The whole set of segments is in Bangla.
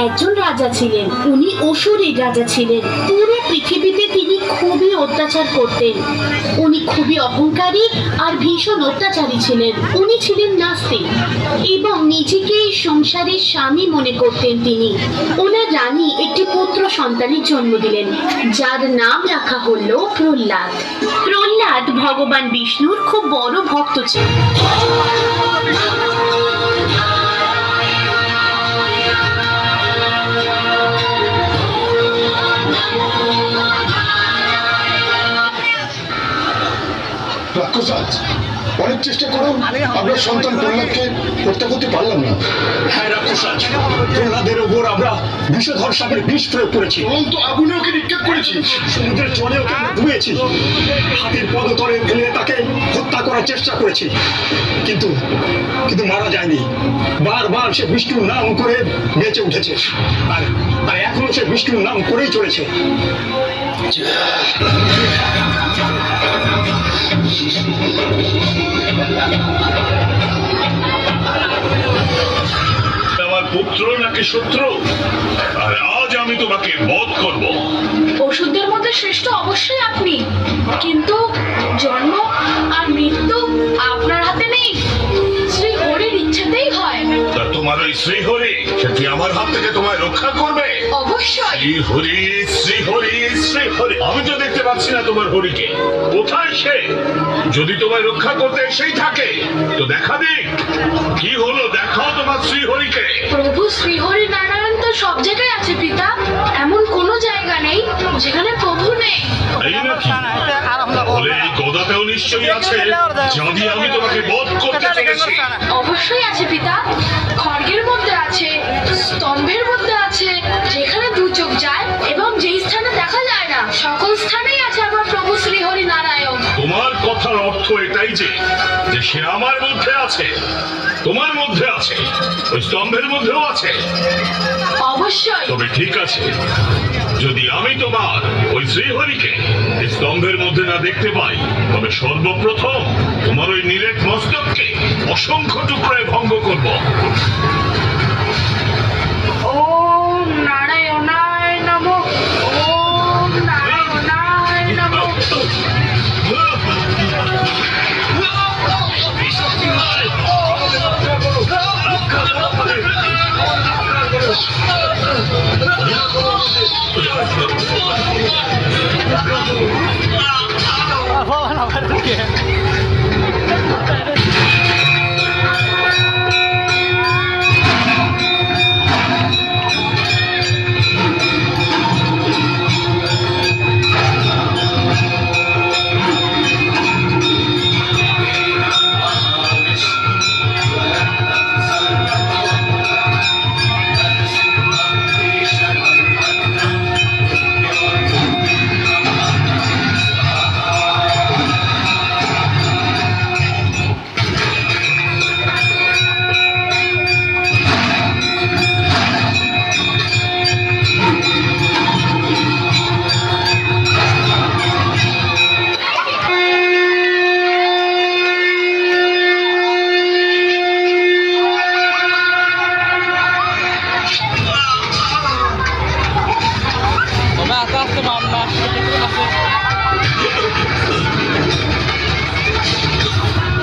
একজন রাজা ছিলেন। উনি অসুরের রাজা ছিলেন। পুরো পৃথিবীতে তিনি খুবই অত্যাচার করতেন। উনি খুবই অহংকারী আর ভীষণ অত্যাচারী ছিলেন। উনি ছিলেন নাস্তিক এবং নিজেকে সংসারের স্বামী মনে করতেন তিনি। ওনার রানী একটি পুত্র সন্তানের জন্ম দিলেন, যার নাম রাখা হলো প্রহ্লাদ। প্রহ্লাদ ভগবান বিষ্ণুর খুব বড় ভক্ত ছিলেন। রাক্ষসাজ, অনেক চেষ্টা করো, আমরা সন্তান প্রহ্লাদকে হত্যা করতে পারলাম না। হ্যাঁ রাক্ষসাজ, প্রহ্লাদের ওপর আমরা বিষধর সাপের বিষ প্রয়োগ করেছি। তো আগুনে ওকে নিক্ষেপ করেছি, সমুদ্রের জলে ওকে আমরা ডুবেছি, হাতির পদতলে ফেলে তাকে হত্যা করার চেষ্টা করেছি, কিন্তু কিন্তু মারা যায়নি। বারবার সে বিষ্ণুর নাম করে বেঁচে উঠেছে, আর আর এখনো সে বিষ্ণুর নাম করেই চলেছে। আমার পুত্র নাকি শত্রু? আর আজ আমি তোমাকে বধ করব। ওষুধের মধ্যে শ্রেষ্ঠ অবশ্যই আপনি, কিন্তু জন্ম আর মৃত্যু আপনার হাতে নেই। শ্রী হরির ইচ্ছাতেই হয়। তা তোমার ওই শ্রীহরি, সে কি আমার হাত থেকে তোমায় রক্ষা করবে? অবশ্যই। শ্রীহরি, শ্রীহরি, শ্রীহরি, আমি তো দেখতে পাচ্ছি না তোমার হরিকে। কোথায় সে? যদি তোমায় রক্ষা করতে এসেই থাকে তো দেখা দিক। কি হলো, দেখাও তোমার শ্রীহরিকে। প্রভু শ্রীহরি নারায়ণ তো সব জায়গায় আছে পিতা। এমন কোনো জায়গা নেই যেখানে প্রভু নেই। এই নাকি? তাহলে এই গদাতেও নিশ্চয়ই আছে, যদি আমি তোমাকে বধ করতে চলেছি। অবশ্যই আছে পিতা। খড়গের মধ্যে আছে, স্তম্ভের মধ্যে আছে, যেখানে দু চোখ যায় এবং যেই স্থানে দেখা যায় না, সকল স্থানেই আছে আমার প্রভু শ্রীহরি নারায়ণ। তোমার কথার অর্থ এটাই যে যে সে আমার মধ্যে আছে, তোমার মধ্যে আছে, ওই স্তম্ভের মধ্যেও আছে। অবশ্যই। তবে ঠিক আছে, যদি আমি তোমার ওই শ্রীহরিকে এই স্তম্ভের মধ্যে না দেখতে পাই, তবে সর্বপ্রথম তোমার ওই নীলের মস্তককে অসংখ্য টুকরায় ভঙ্গ করব। ওম নারায়ণায় নমঃ। ওম নারায়ণায় নমঃ।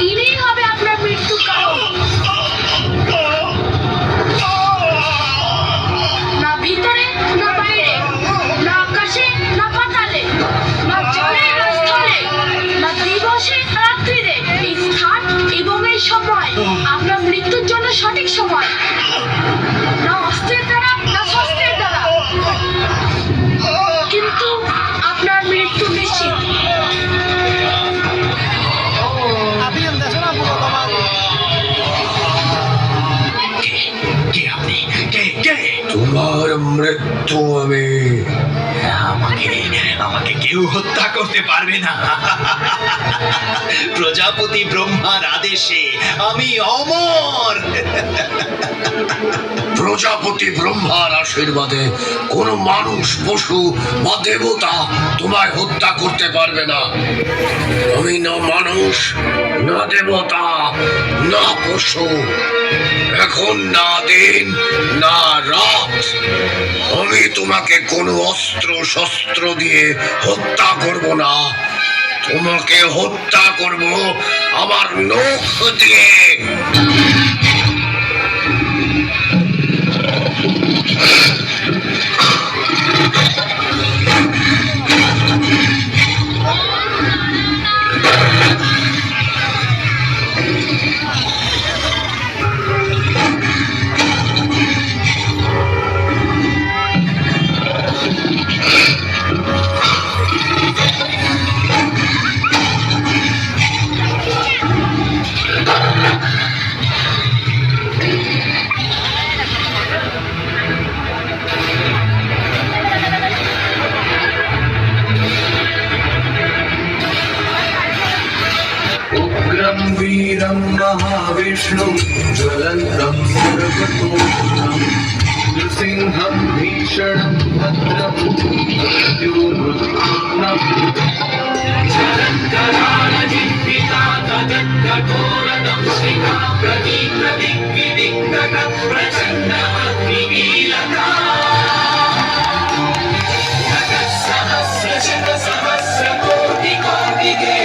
ইনিই হবে আপনার মৃত্যুর কারণ। না ভিতরে না বাইরে, না আকাশে না পাতালে, না জলে না স্থলে, না দিবসে না রাত্রিরে। এই স্থান এবং এই সময় আপনার মৃত্যুর জন্য সঠিক সময়। না অস্ত্রের দ্বারা না শস্ত্রের দ্বারা, কিন্তু আপনার মৃত্যু নিশ্চিত। তোমার মৃত্যু আমি। আমাকে আমাকে কেউ হত্যা করতে পারবে না। প্রজাপতি ব্রহ্মার আদেশে আমি অমর। প্রজাপতি ব্রহ্মার আশীর্বাদে কোনো মানুষ, পশু বা দেবতা তোমায় হত্যা করতে পারবে না। আমি না মানুষ, না দেবতা, না পশু, এখন না দিন না রাত, তোমাকে কোনো অস্ত্র শস্ত্র দিয়ে হত্যা করব না, তোমাকে হত্যা করব আমার নখ দিয়ে। उग्रं वीरं महाविष्णुं ज्वलन्तं सर्वतोमुखं नृसिंहं भीषणं भद्रं मृत्युर्मृत्युर्नम् ज्वलन्तराळजिह्विता तदत्कठोरदं शिखा प्रदीप्तदिग्विदिग्गत प्रचण्डमग्निकीलका सहस्रशिव सहस्रकोटिकोटिके